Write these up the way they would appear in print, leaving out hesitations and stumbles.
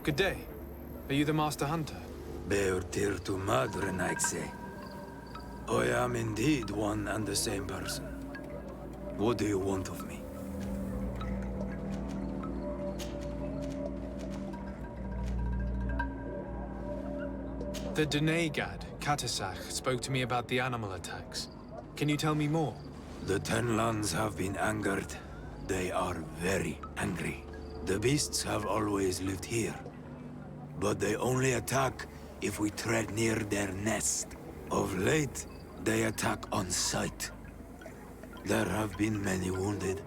Good day. Are you the Master Hunter? Beurtir tu madre, Naixe. I am indeed one and the same person. What do you want of me? The Denegad, Katasach, spoke to me about the animal attacks. Can you tell me more? The Tenlands have been angered. They are very angry. The beasts have always lived here. But they only attack if we tread near their nest. Of late, they attack on sight. There have been many wounded,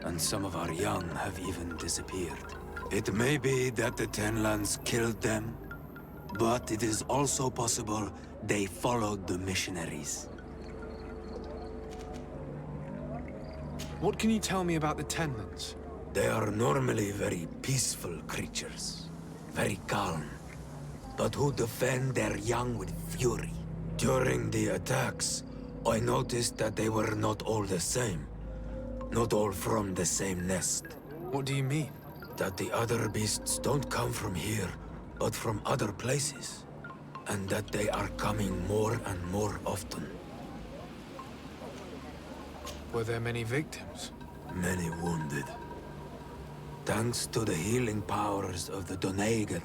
and some of our young have even disappeared. It may be that the Tenlands killed them, but it is also possible they followed the missionaries. What can you tell me about the Tenlands? They are normally very peaceful creatures, very calm, but who defend their young with fury. During the attacks, I noticed that they were not all the same. Not all from the same nest. What do you mean? That the other beasts don't come from here, but from other places. And that they are coming more and more often. Were there many victims? Many wounded. Thanks to the healing powers of the Donegad,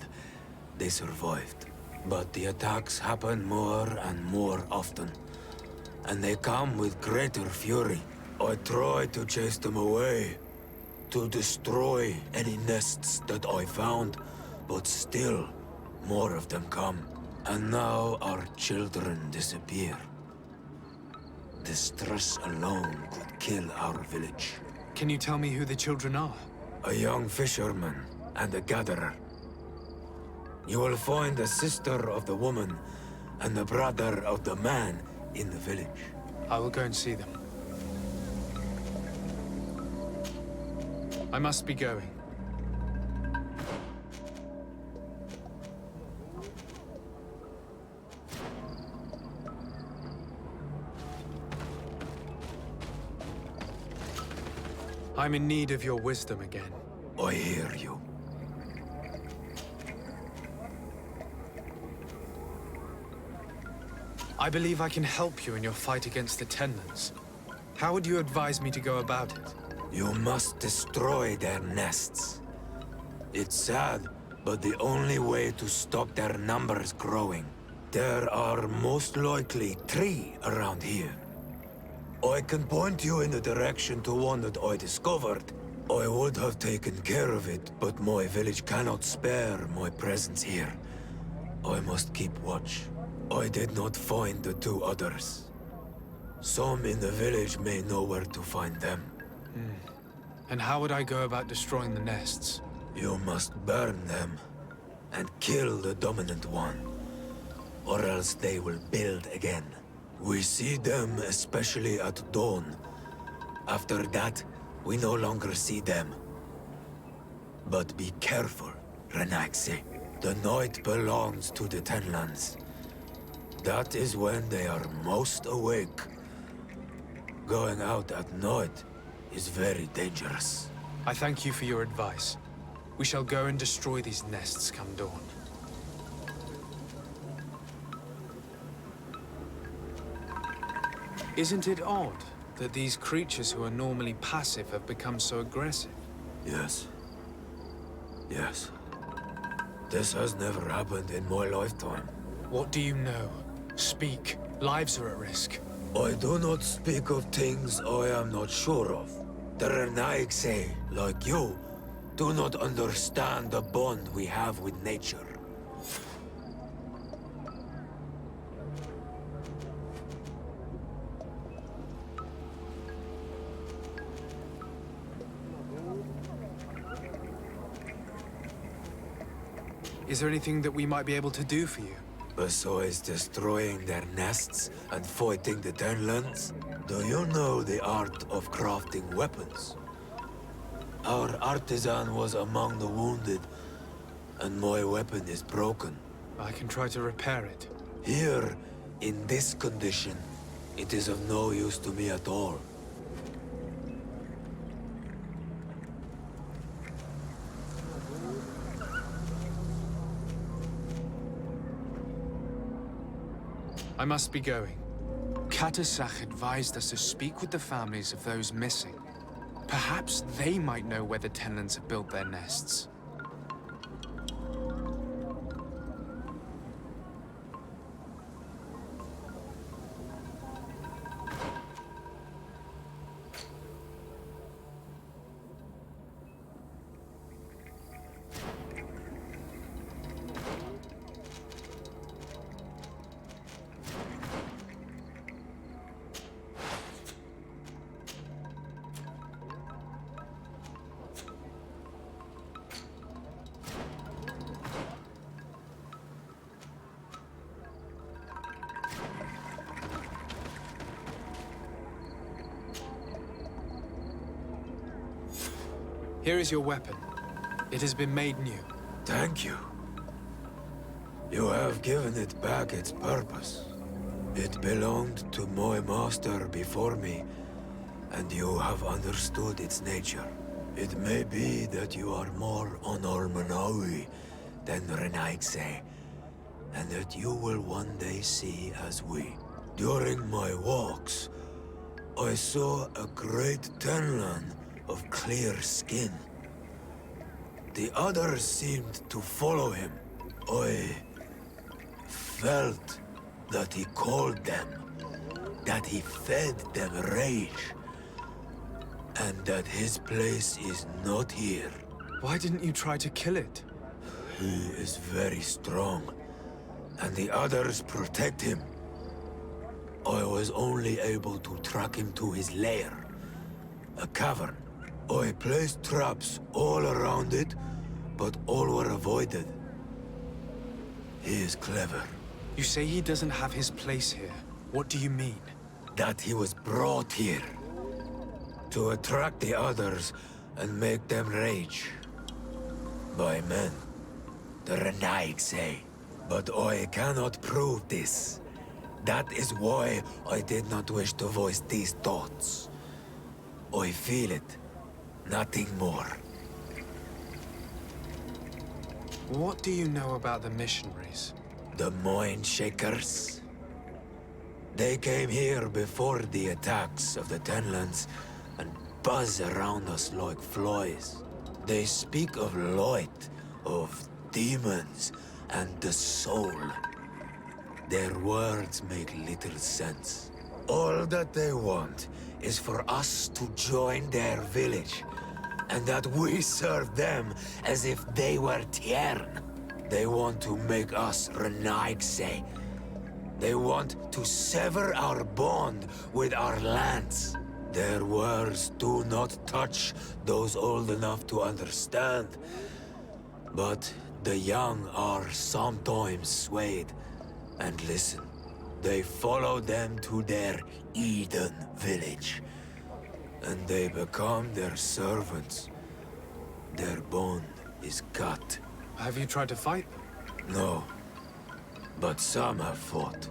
they survived. But the attacks happen more and more often. And they come with greater fury. I try to chase them away, to destroy any nests that I found, but still, more of them come. And now our children disappear. The stress alone could kill our village. Can you tell me who the children are? A young fisherman and a gatherer. You will find the sister of the woman and the brother of the man in the village. I will go and see them. I must be going. I'm in need of your wisdom again. I hear you. I believe I can help you in your fight against the Tenlands. How would you advise me to go about it? You must destroy their nests. It's sad, but the only way to stop their numbers growing. There are most likely 3 around here. I can point you in the direction to one that I discovered. I would have taken care of it, but my village cannot spare my presence here. I must keep watch. I did not find the 2 others. Some in the village may know where to find them. And how would I go about destroying the nests? You must burn them and kill the dominant one, or else they will build again. We see them especially at dawn. After that, we no longer see them. But be careful, Renaxe. The night belongs to the Tenlands. That is when they are most awake. Going out at night is very dangerous. I thank you for your advice. We shall go and destroy these nests come dawn. Isn't it odd that these creatures who are normally passive have become so aggressive? Yes. Yes. This has never happened in my lifetime. What do you know? Speak. Lives are at risk. I do not speak of things I am not sure of. The Renaigse, like you, do not understand the bond we have with nature. Is there anything that we might be able to do for you? Besides destroying their nests and fighting the Tenlands, do you know the art of crafting weapons? Our artisan was among the wounded, and my weapon is broken. I can try to repair it. Here, in this condition, it is of no use to me at all. I must be going. Katasach advised us to speak with the families of those missing. Perhaps they might know where the tenants have built their nests. Here is your weapon. It has been made new. Thank you. You have given it back its purpose. It belonged to my master before me, and you have understood its nature. It may be that you are more on Almanawi than Renaigse, and that you will one day see as we. During my walks, I saw a great Tenlan of clear skin. The others seemed to follow him. I felt that he called them, that he fed them rage, and that his place is not here. Why didn't you try to kill it? He is very strong, and the others protect him. I was only able to track him to his lair, a cavern. I placed traps all around it, but all were avoided. He is clever. You say he doesn't have his place here. What do you mean? That he was brought here to attract the others and make them rage. By men, the Renaig say. But I cannot prove this. That is why I did not wish to voice these thoughts. I feel it. Nothing more. What do you know about the missionaries? The Mind Shakers? They came here before the attacks of the Tenlands and buzz around us like flies. They speak of light, of demons, and the soul. Their words make little sense. All that they want is for us to join their village, and that we serve them as if they were Tiern. They want to make us Renaigse. They want to sever our bond with our lands. Their words do not touch those old enough to understand. But the young are sometimes swayed and listen. They follow them to their Eden village. And they become their servants. Their bond is cut. Have you tried to fight them? No. But some have fought.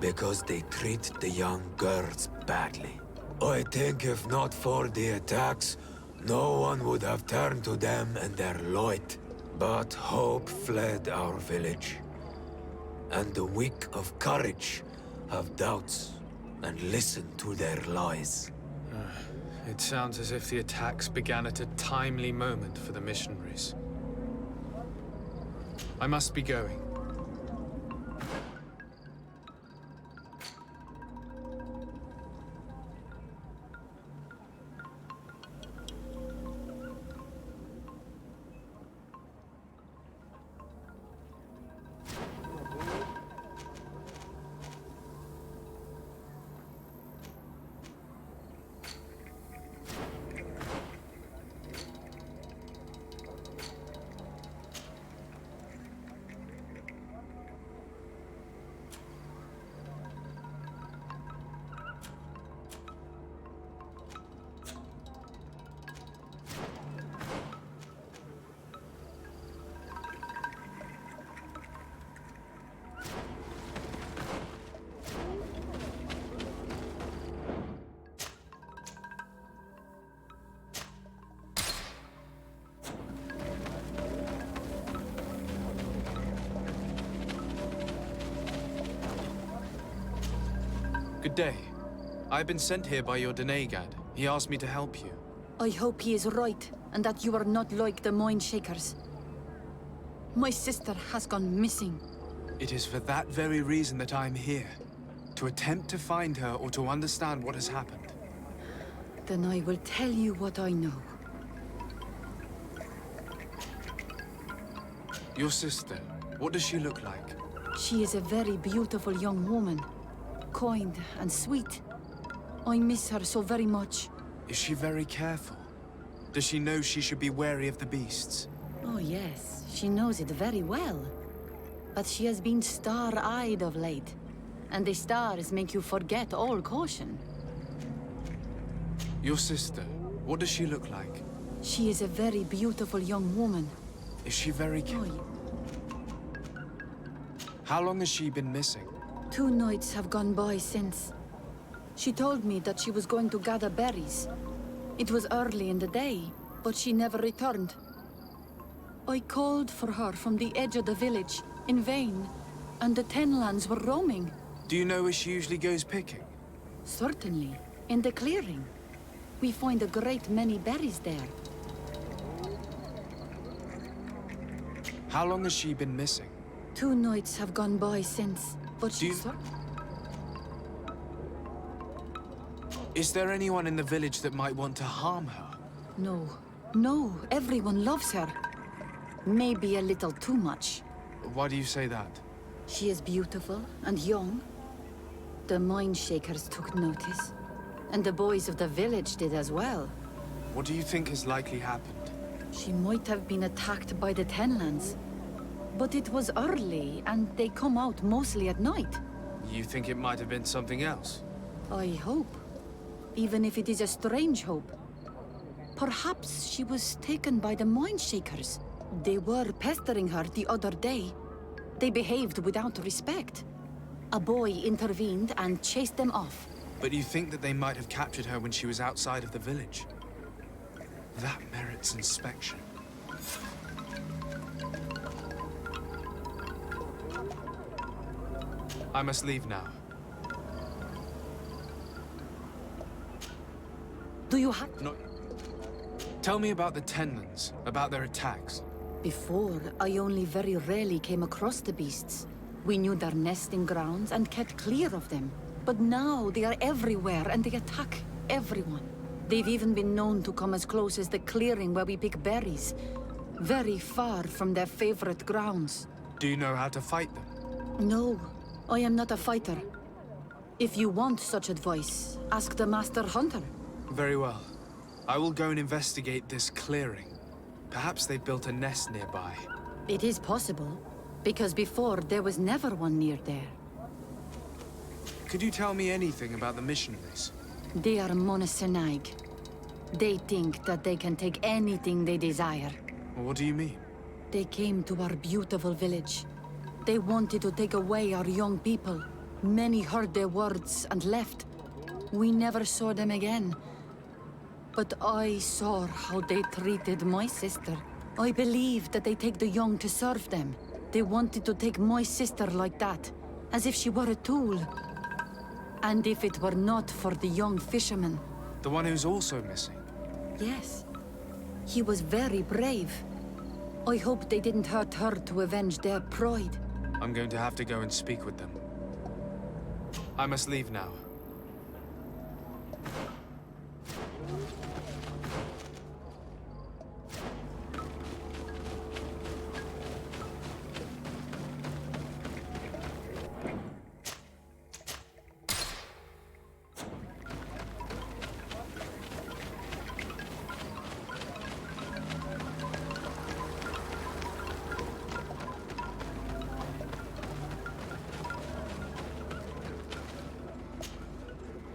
Because they treat the young girls badly. I think if not for the attacks, no one would have turned to them and their light. But hope fled our village. And the weak of courage have doubts and listen to their lies. It sounds as if the attacks began at a timely moment for the missionaries. I must be going. Good day. I've been sent here by your Denegad. He asked me to help you. I hope he is right, and that you are not like the Mind Shakers. My sister has gone missing. It is for that very reason that I'm here. To attempt to find her or to understand what has happened. Then I will tell you what I know. Your sister, what does she look like? She is a very beautiful young woman. Kind and sweet. I miss her so very much. Is she very careful? Does she know she should be wary of the beasts? Oh yes, she knows it very well. But she has been star-eyed of late. And the stars make you forget all caution. Your sister, what does she look like? She is a very beautiful young woman. Is she very careful? How long has she been missing? 2 nights have gone by since. She told me that she was going to gather berries. It was early in the day, but she never returned. I called for her from the edge of the village, in vain, and the Tenlands were roaming. Do you know where she usually goes picking? Certainly, in the clearing. We find a great many berries there. How long has she been missing? 2 nights have gone by since, but Is there anyone in the village that might want to harm her? No. No, everyone loves her. Maybe a little too much. Why do you say that? She is beautiful and young. The Mind Shakers took notice. And the boys of the village did as well. What do you think has likely happened? She might have been attacked by the Tenlands. But it was early, and they come out mostly at night. You think it might have been something else? I hope. Even if it is a strange hope. Perhaps she was taken by the Mind Shakers. They were pestering her the other day. They behaved without respect. A boy intervened and chased them off. But you think that they might have captured her when she was outside of the village? That merits inspection. I must leave now. Do you have... No. Tell me about the Tenlands, about their attacks. Before, I only very rarely came across the beasts. We knew their nesting grounds and kept clear of them. But now they are everywhere and they attack everyone. They've even been known to come as close as the clearing where we pick berries. Very far from their favorite grounds. Do you know how to fight them? No, I am not a fighter. If you want such advice, ask the Master Hunter. Very well. I will go and investigate this clearing. Perhaps they built a nest nearby. It is possible, because before there was never one near there. Could you tell me anything about the missionaries? They are monosynaig. They think that they can take anything they desire. What do you mean? They came to our beautiful village. They wanted to take away our young people. Many heard their words and left. We never saw them again. But I saw how they treated my sister. I believe that they take the young to serve them. They wanted to take my sister like that, as if she were a tool. And if it were not for the young fisherman... The one who's also missing? Yes. He was very brave. I hope they didn't hurt her to avenge their pride. I'm going to have to go and speak with them. I must leave now.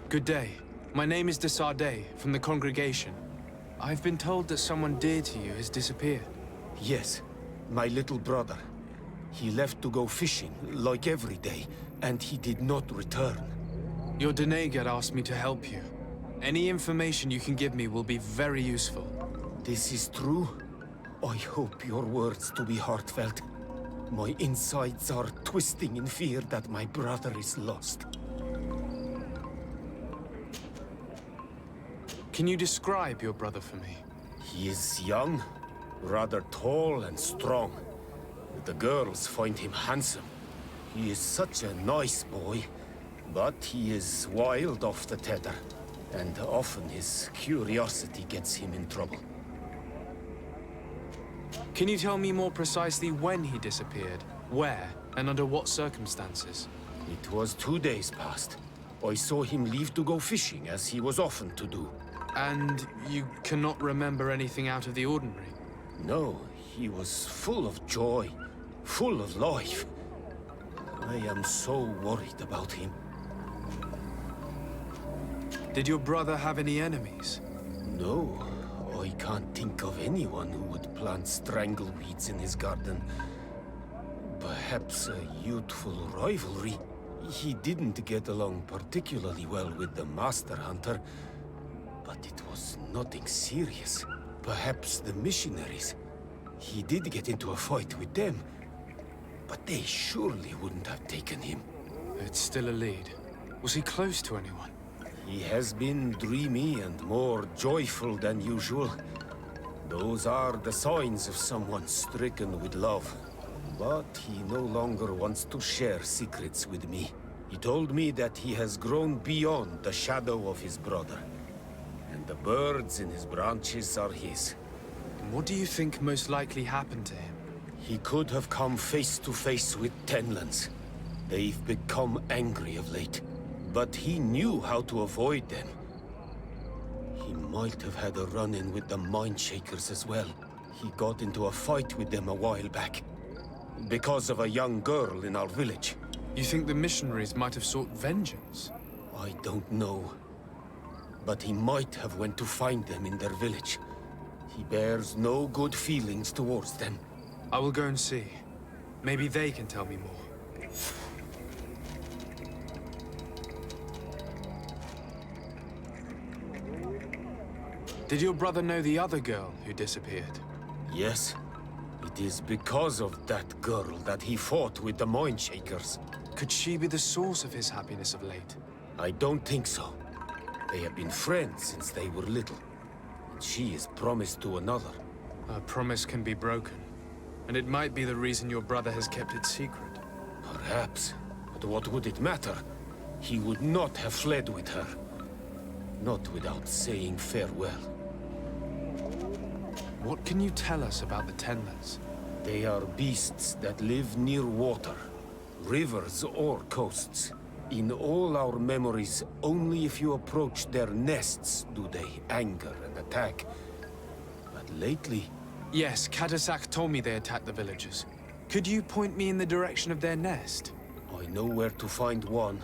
Good day. My name is Desardet, from the congregation. I've been told that someone dear to you has disappeared. Yes, my little brother. He left to go fishing, like every day, and he did not return. Your Denegad asked me to help you. Any information you can give me will be very useful. This is true? I hope your words to be heartfelt. My insides are twisting in fear that my brother is lost. Can you describe your brother for me? He is young, rather tall and strong. The girls find him handsome. He is such a nice boy, but he is wild off the tether, and often his curiosity gets him in trouble. Can you tell me more precisely when he disappeared, where, and under what circumstances? It was 2 days past. I saw him leave to go fishing, as he was often to do. And you cannot remember anything out of the ordinary? No, he was full of joy, full of life. I am so worried about him. Did your brother have any enemies? No, I can't think of anyone who would plant strangleweeds in his garden. Perhaps a youthful rivalry. He didn't get along particularly well with the Master Hunter, but it was nothing serious. Perhaps the missionaries. He did get into a fight with them, but they surely wouldn't have taken him. It's still a lead. Was he close to anyone? He has been dreamy and more joyful than usual. Those are the signs of someone stricken with love. But he no longer wants to share secrets with me. He told me that he has grown beyond the shadow of his brother. And the birds in his branches are his. And what do you think most likely happened to him? He could have come face to face with Tenlands. They've become angry of late. But he knew how to avoid them. He might have had a run-in with the Mindshakers as well. He got into a fight with them a while back. Because of a young girl in our village. You think the missionaries might have sought vengeance? I don't know. But he might have went to find them in their village. He bears no good feelings towards them. I will go and see. Maybe they can tell me more. Did your brother know the other girl who disappeared? Yes. It is because of that girl that he fought with the Mindshakers. Could she be the source of his happiness of late? I don't think so. They have been friends since they were little. And she is promised to another. A promise can be broken. And it might be the reason your brother has kept it secret. Perhaps. But what would it matter? He would not have fled with her. Not without saying farewell. What can you tell us about the Tenlands? They are beasts that live near water, rivers or coasts. In all our memories, only if you approach their nests do they anger and attack. But lately... Yes, Katasak told me they attacked the villagers. Could you point me in the direction of their nest? I know where to find one,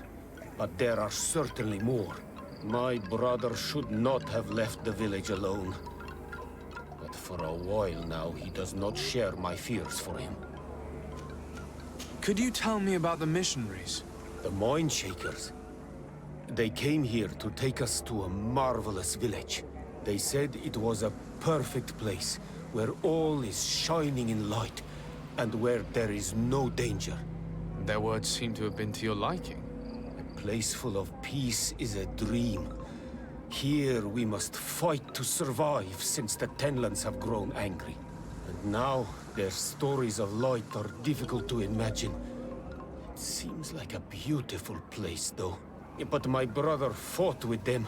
but there are certainly more. My brother should not have left the village alone. But for a while now, he does not share my fears for him. Could you tell me about the missionaries? The Mindshakers. They came here to take us to a marvelous village. They said it was a perfect place, where all is shining in light, and where there is no danger. Their words seem to have been to your liking. A place full of peace is a dream. Here we must fight to survive, since the Tenlands have grown angry. And now, their stories of light are difficult to imagine. It seems like a beautiful place, though. But my brother fought with them.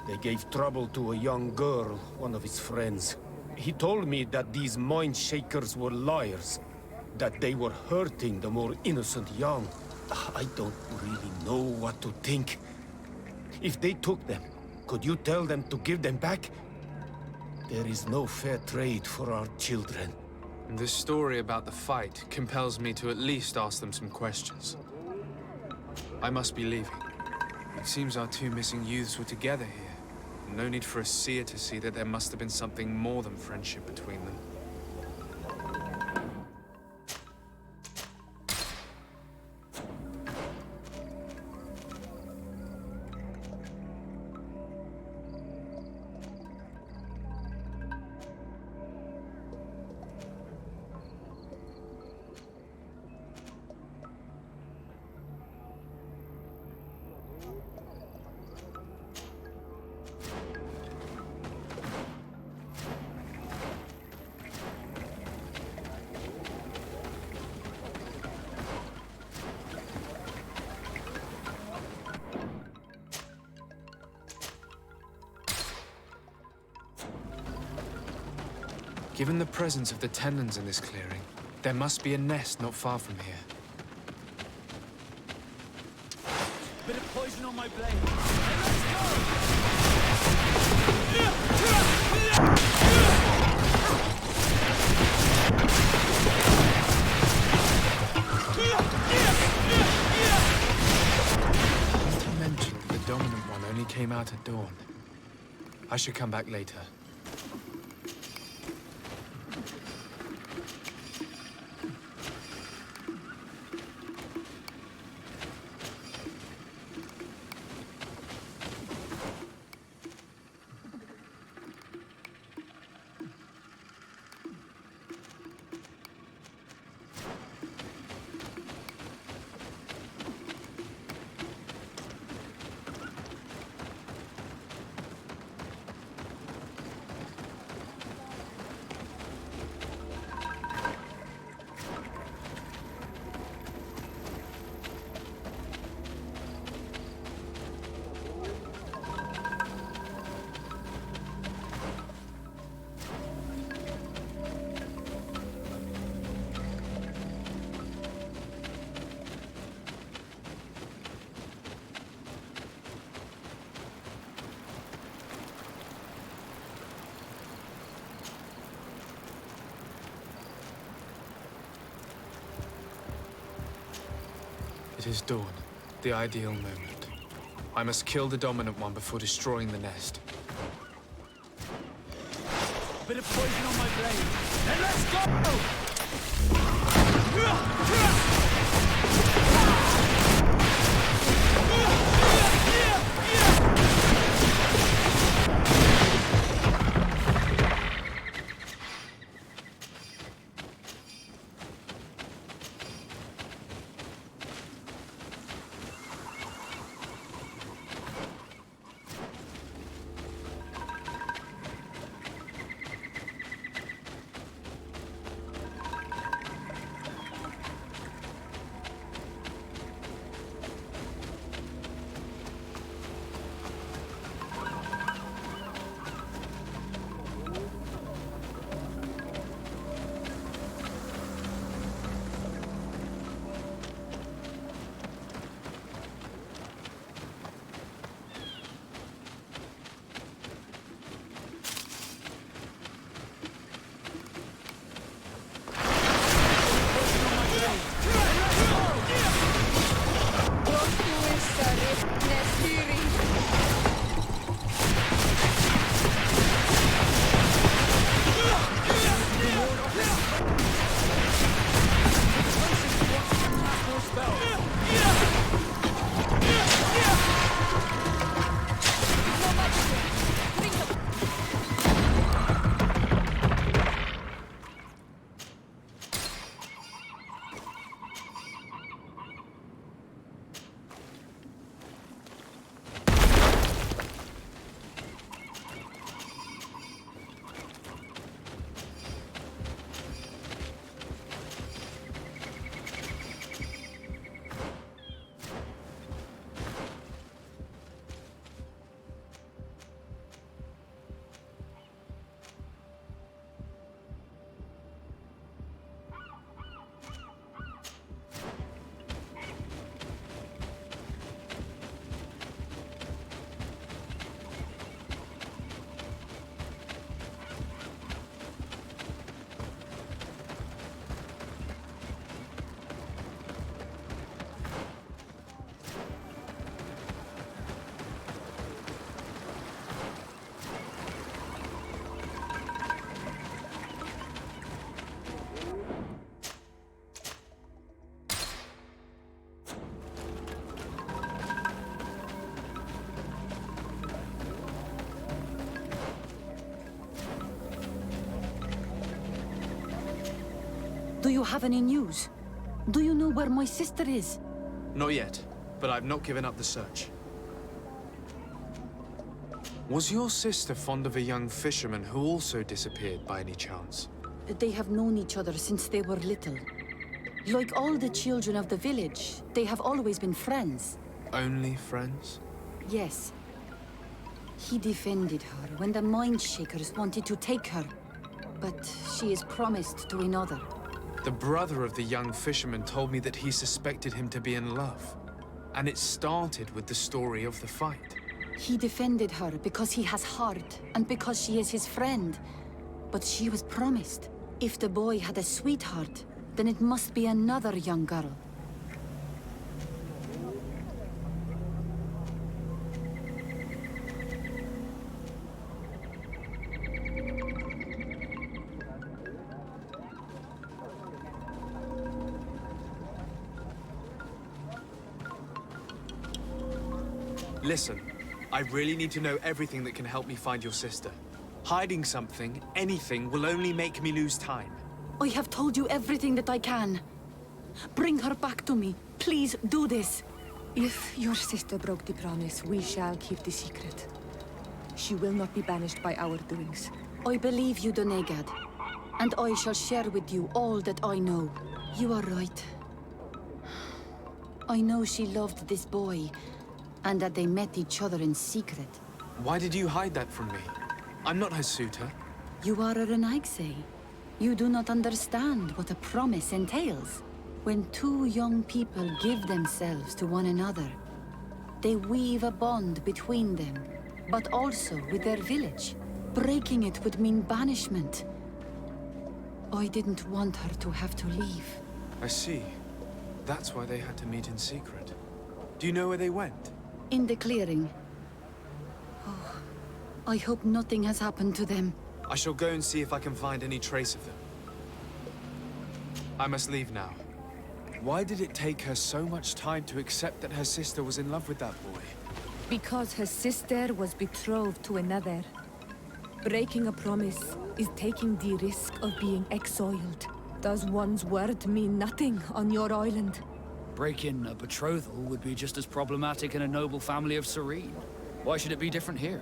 They gave trouble to a young girl, one of his friends. He told me that these Mindshakers were liars, that they were hurting the more innocent young. I don't really know what to think. If they took them, could you tell them to give them back? There is no fair trade for our children. This story about the fight compels me to at least ask them some questions. I must be leaving. It seems our two missing youths were together here. No need for a seer to see that there must have been something more than friendship between them. Given the presence of the Tenlins in this clearing, there must be a nest not far from here. Bit of poison on my blade. Let's go! You mentioned the dominant one only came out at dawn. I should come back later. It is dawn, the ideal moment. I must kill the dominant one before destroying the nest. Bit of poison on my blade. Then let's go! Do you have any news? Do you know where my sister is? Not yet, but I've not given up the search. Was your sister fond of a young fisherman who also disappeared by any chance? They have known each other since they were little. Like all the children of the village, they have always been friends. Only friends? Yes. He defended her when the Mind Shakers wanted to take her. but she is promised to another. The brother of the young fisherman told me that he suspected him to be in love. And it started with the story of the fight. He defended her because he has heart, and because she is his friend. But she was promised. If the boy had a sweetheart, then it must be another young girl. Listen, I really need to know everything that can help me find your sister. Hiding something, anything, will only make me lose time. I have told you everything that I can. Bring her back to me. Please do this. If your sister broke the promise, we shall keep the secret. She will not be banished by our doings. I believe you, Donegad. And I shall share with you all that I know. You are right. I know she loved this boy, and that they met each other in secret. Why did you hide that from me? I'm not her suitor. You are a Renaigse. You do not understand what a promise entails. When two young people give themselves to one another, they weave a bond between them, but also with their village. Breaking it would mean banishment. I didn't want her to have to leave. I see. That's why they had to meet in secret. Do you know where they went? In the clearing. Oh, I hope nothing has happened to them. I shall go and see if I can find any trace of them. I must leave now. Why did it take her so much time to accept that her sister was in love with that boy? Because her sister was betrothed to another. Breaking a promise is taking the risk of being exiled. Does one's word mean nothing on your island? Breaking a betrothal would be just as problematic in a noble family of Serene. Why should it be different here?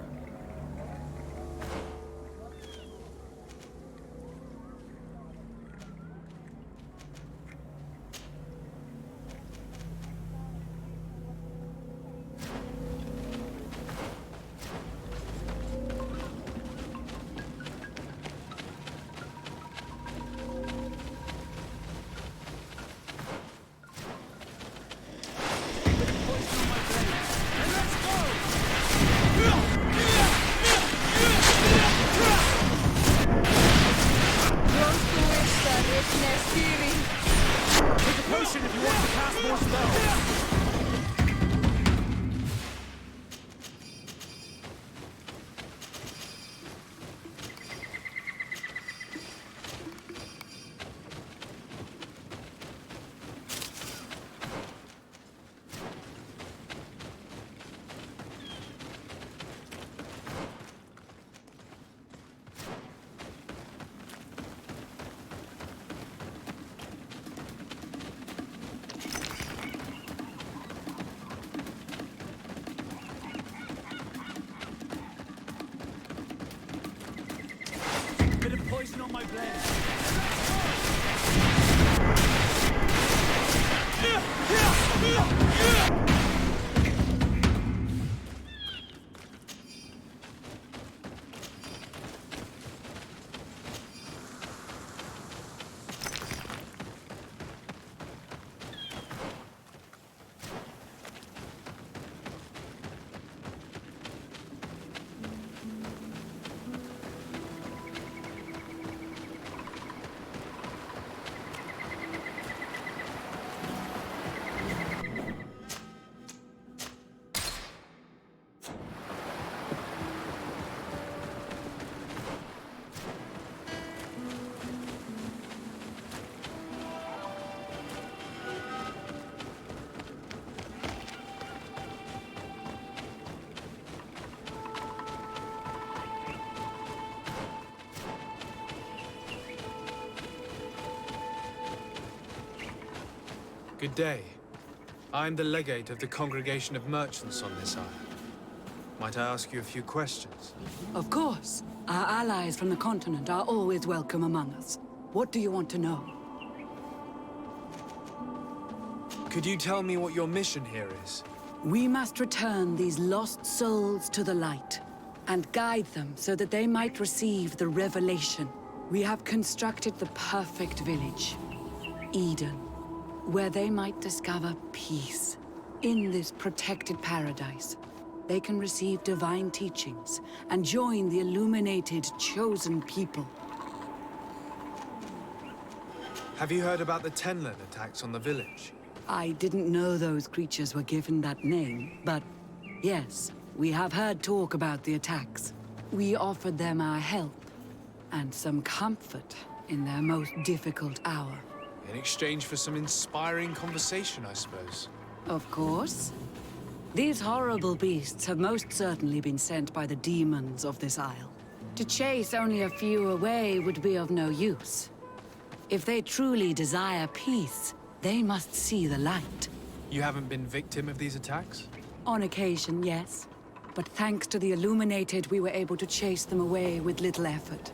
Poison on my blade. Good day. I'm the legate of the Congregation of Merchants on this island. Might I ask you a few questions? Of course. Our allies from the continent are always welcome among us. What do you want to know? Could you tell me what your mission here is? We must return these lost souls to the light, and guide them so that they might receive the revelation. We have constructed the perfect village, Eden, where they might discover peace. In this protected paradise, they can receive divine teachings and join the illuminated, chosen people. Have you heard about the Tenlin attacks on the village? I didn't know those creatures were given that name, but yes, we have heard talk about the attacks. We offered them our help and some comfort in their most difficult hour. In exchange for some inspiring conversation, I suppose. Of course. These horrible beasts have most certainly been sent by the demons of this isle. To chase only a few away would be of no use. If they truly desire peace, they must see the light. You haven't been victim of these attacks? On occasion, yes. But thanks to the Illuminated, we were able to chase them away with little effort.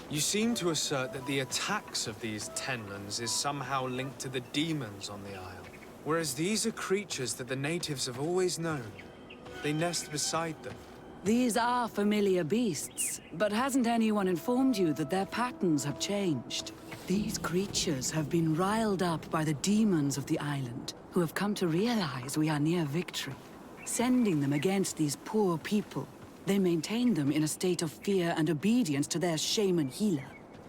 You seem to assert that the attacks of these Tenlins is somehow linked to the demons on the isle. Whereas these are creatures that the natives have always known. They nest beside them. These are familiar beasts, but hasn't anyone informed you that their patterns have changed? These creatures have been riled up by the demons of the island, who have come to realize we are near victory. Sending them against these poor people, they maintain them in a state of fear and obedience to their shaman healer.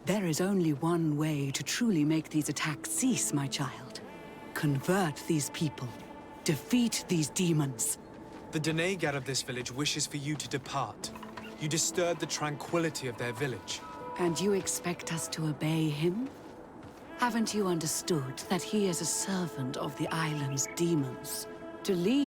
There is only one way to truly make these attacks cease, my child. Convert these people. Defeat these demons. The Donegal of this village wishes for you to depart. You disturb the tranquility of their village. And you expect us to obey him? Haven't you understood that he is a servant of the island's demons? To lead